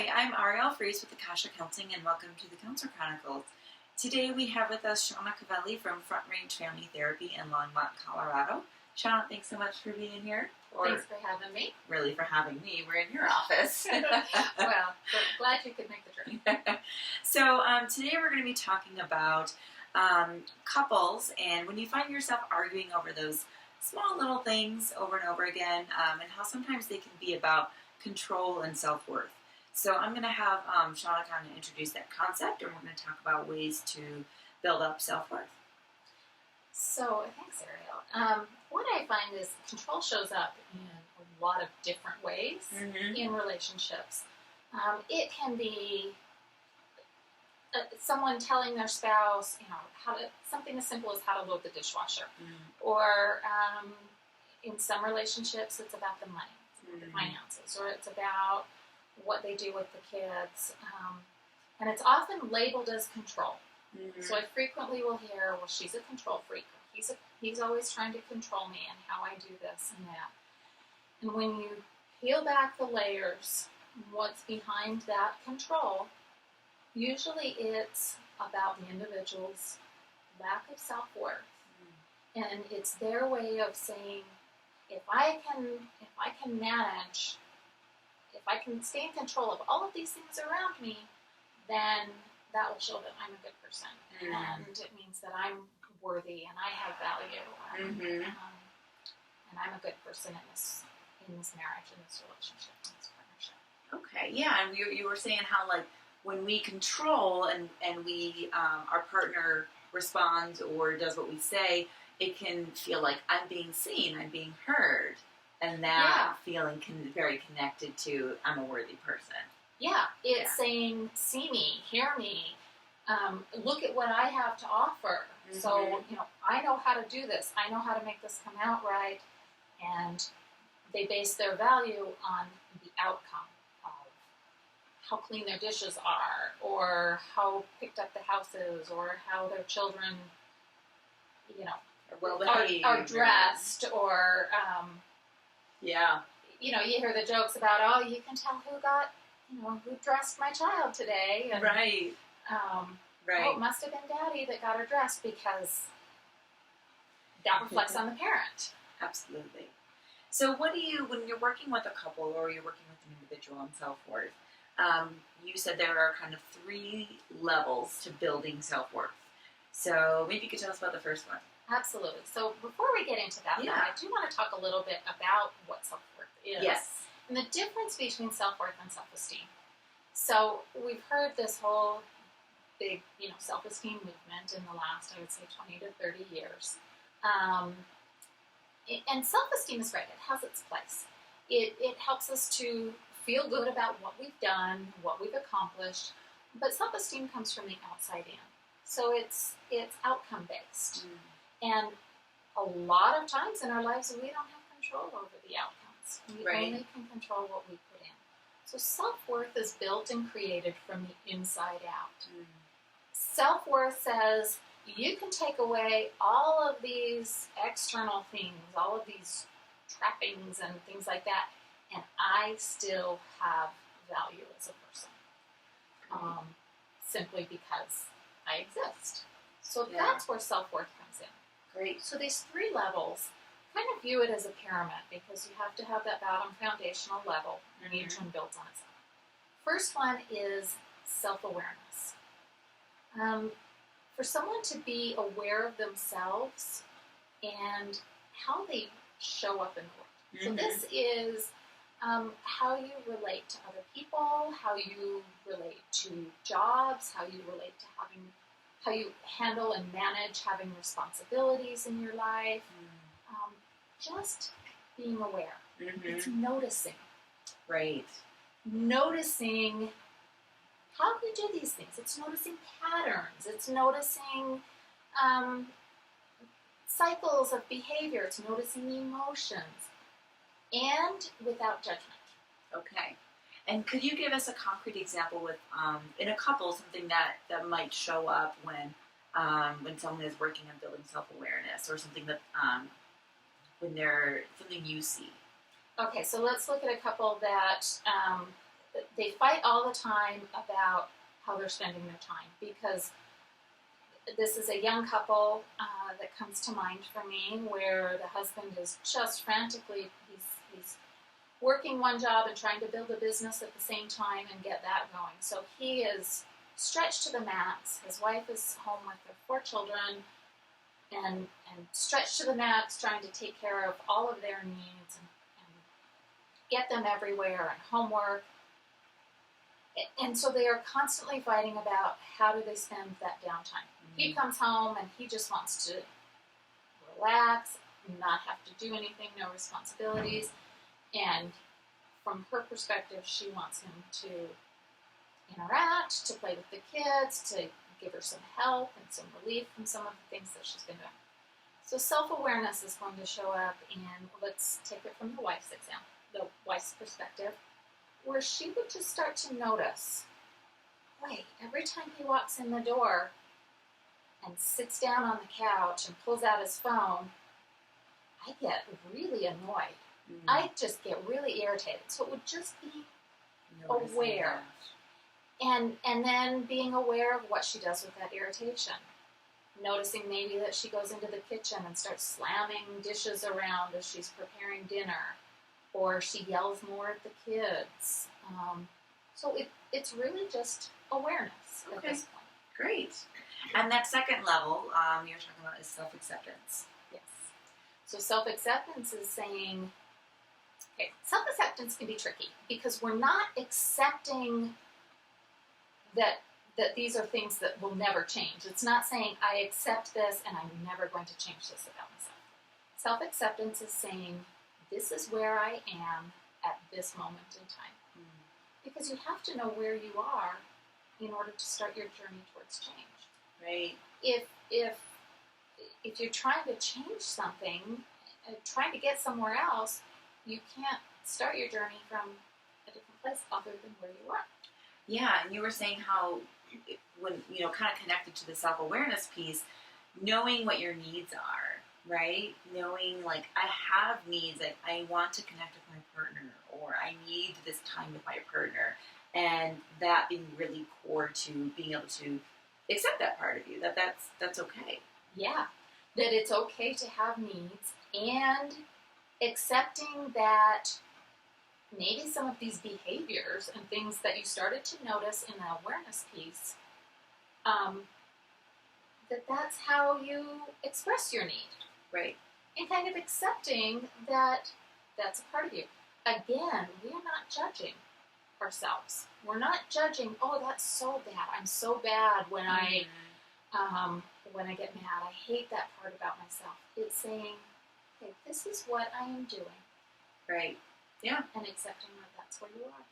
Hi, I'm Ariel, FRIESE with AKASHA Counseling, and welcome to the Counselor Chronicles. Today we have with us SHAUNA CAVALLI from Front Range Family Therapy in Longmont, Colorado. SHAUNA, thanks so much for being here. Thanks for having me. Really for having me. We're in your office. Well, glad you could make the journey. So today we're going to be talking about couples and when you find yourself arguing over those small little things over and over again, and how sometimes they can be about control and self-worth. So I'm going to have SHAUNA kind of introduce that concept, and we're going to talk about ways to build up self-worth. So thanks, Ariel. What I find is control shows up in a lot of different ways in relationships. It can be someone telling their spouse, something as simple as how to load the dishwasher, or in some relationships, it's about the money, the finances, or it's about what they do with the kids, and it's often labeled as control. So I frequently will hear, well, she's a control freak. He's always trying to control me and how I do this and that. And when you peel back the layers, what's behind that control, usually it's about the individual's lack of self-worth. And it's their way of saying, if I can manage, if I can stay in control of all of these things around me, then that will show that I'm a good person. And it means that I'm worthy and I have value. And I'm a good person in this marriage, in this relationship, in this partnership. Okay, yeah, and you were saying how, like, when we control and we, our partner responds or does what we say, it can feel like I'm being seen, I'm being heard. And that feeling very connected to I'm a worthy person. Yeah, it's saying, see me, hear me, look at what I have to offer. So, I know how to do this. I know how to make this come out right. And they base their value on the outcome of how clean their dishes are, or how picked up the house is, or how their children, are dressed, or, you hear the jokes about, oh, you can tell who dressed my child today. And, right. Oh, it must have been Daddy that got her dressed, because that reflects on the parent. Absolutely. So when you're working with a couple or you're working with an individual on self-worth, you said there are kind of 3 levels to building self-worth. So maybe you could tell us about the first one. Absolutely. So before we get into that, I do want to talk a little bit about what self-worth is. Yes. And the difference between self-worth and self-esteem. So we've heard this whole big, self-esteem movement in the last, I would say, 20 to 30 years. And self-esteem is great. It has its place. It helps us to feel good about what we've done, what we've accomplished. But self-esteem comes from the outside in. So it's outcome-based. And a lot of times in our lives, we don't have control over the outcomes. We only can control what we put in. So self-worth is built and created from the inside out. Self-worth says, you can take away all of these external things, all of these trappings and things like that, and I still have value as a person, simply because I exist. So that's where self-worth comes in. Great. So these 3 levels, kind of view it as a pyramid, because you have to have that bottom foundational level, and each one builds on itself. First one is self-awareness. For someone to be aware of themselves and how they show up in the world. So this is how you relate to other people, how you relate to jobs, how you relate to how you handle and manage having responsibilities in your life. Just being aware. It's noticing. Right. Noticing how you do these things. It's noticing patterns. It's noticing cycles of behavior. It's noticing emotions. And without judgment. Okay. And could you give us a concrete example with, in a couple, something that might show up when someone is working on building self-awareness, or something that, something you see? Okay, so let's look at a couple that they fight all the time about how they're spending their time, because this is a young couple that comes to mind for me, where the husband is just frantically, he's working one job and trying to build a business at the same time and get that going. So he is stretched to the max. His wife is home with their 4 children and stretched to the max, trying to take care of all of their needs and get them everywhere, and homework. And so they are constantly fighting about how do they spend that downtime. He comes home and he just wants to relax, not have to do anything, no responsibilities. And from her perspective, she wants him to interact, to play with the kids, to give her some help and some relief from some of the things that she's been doing. So self-awareness is going to show up, and let's take it from the wife's example, the wife's perspective, where she would just start to notice, wait, every time he walks in the door and sits down on the couch and pulls out his phone, I get really annoyed. I just get really irritated. So it would just be aware. And then being aware of what she does with that irritation. Noticing maybe that she goes into the kitchen and starts slamming dishes around as she's preparing dinner. Or she yells more at the kids. So it's really just awareness at this point. Great. And that second level you're talking about is self-acceptance. Yes. So self-acceptance is saying, okay, self-acceptance can be tricky because we're not accepting that these are things that will never change. It's not saying, I accept this and I'm never going to change this about myself. Self-acceptance is saying, this is where I am at this moment in time. Because you have to know where you are in order to start your journey towards change. Right. If you're trying to change something, trying to get somewhere else, you can't start your journey from a different place other than where you are. Yeah, and you were saying how, when, kind of connected to the self-awareness piece, knowing what your needs are, right? Knowing, like, I have needs, like, I want to connect with my partner, or I need this time with my partner, and that being really core to being able to accept that part of you, that's okay. Yeah, that it's okay to have needs, and accepting that maybe some of these behaviors and things that you started to notice in the awareness piece, that's how you express your need. Right. And kind of accepting that that's a part of you. Again, we are not judging ourselves. We're not judging, oh, that's so bad. I'm so bad when I get mad. I hate that part about myself. It's saying, okay, this is what I am doing. Right. Yeah. And accepting that that's where you are.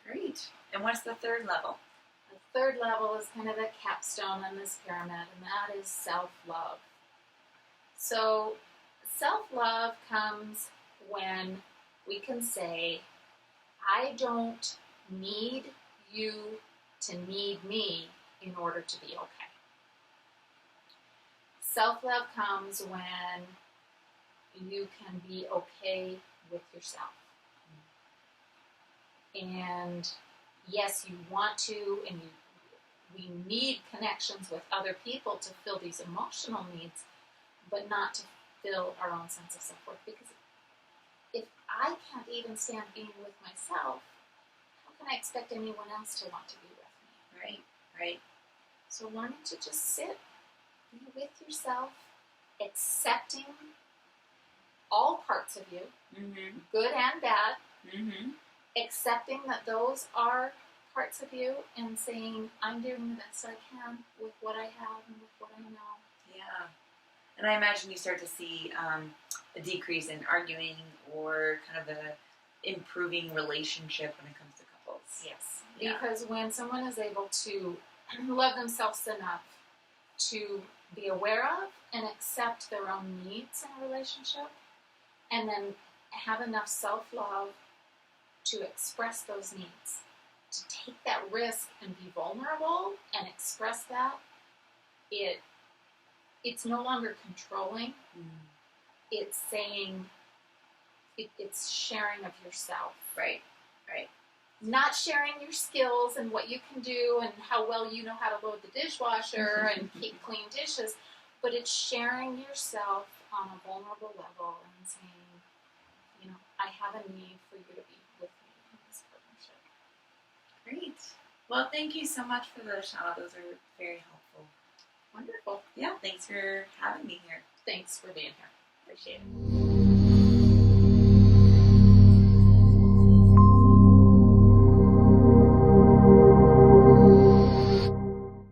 Great. And what's the third level? The third level is kind of the capstone on this pyramid, and that is self-love. So self-love comes when we can say, I don't need you to need me in order to be okay. Self-love comes when you can be okay with yourself. And yes, you want to, and we need connections with other people to fill these emotional needs, but not to fill our own sense of self-worth. Because if I can't even stand being with myself, how can I expect anyone else to want to be with me? Right. So learning to just sit, be with yourself, accepting all parts of you, good and bad, accepting that those are parts of you, and saying, I'm doing the best I can with what I have and with what I know. Yeah. And I imagine you start to see a decrease in arguing, or kind of a improving relationship when it comes to couples. Yes. Yeah. Because when someone is able to love themselves enough to be aware of and accept their own needs in a relationship, and then have enough self-love to express those needs, to take that risk and be vulnerable and express that, it's no longer controlling. It's saying, it's sharing of yourself. Right. not sharing your skills and what you can do and how well you know how to load the dishwasher and keep clean dishes, but it's sharing yourself on a vulnerable level and saying, you know, I have a need for you to be with me in this partnership. Great. Well, thank you so much for those, Shauna. Those are very helpful. Wonderful. Yeah, thanks for having me here. Thanks for being here. Appreciate it.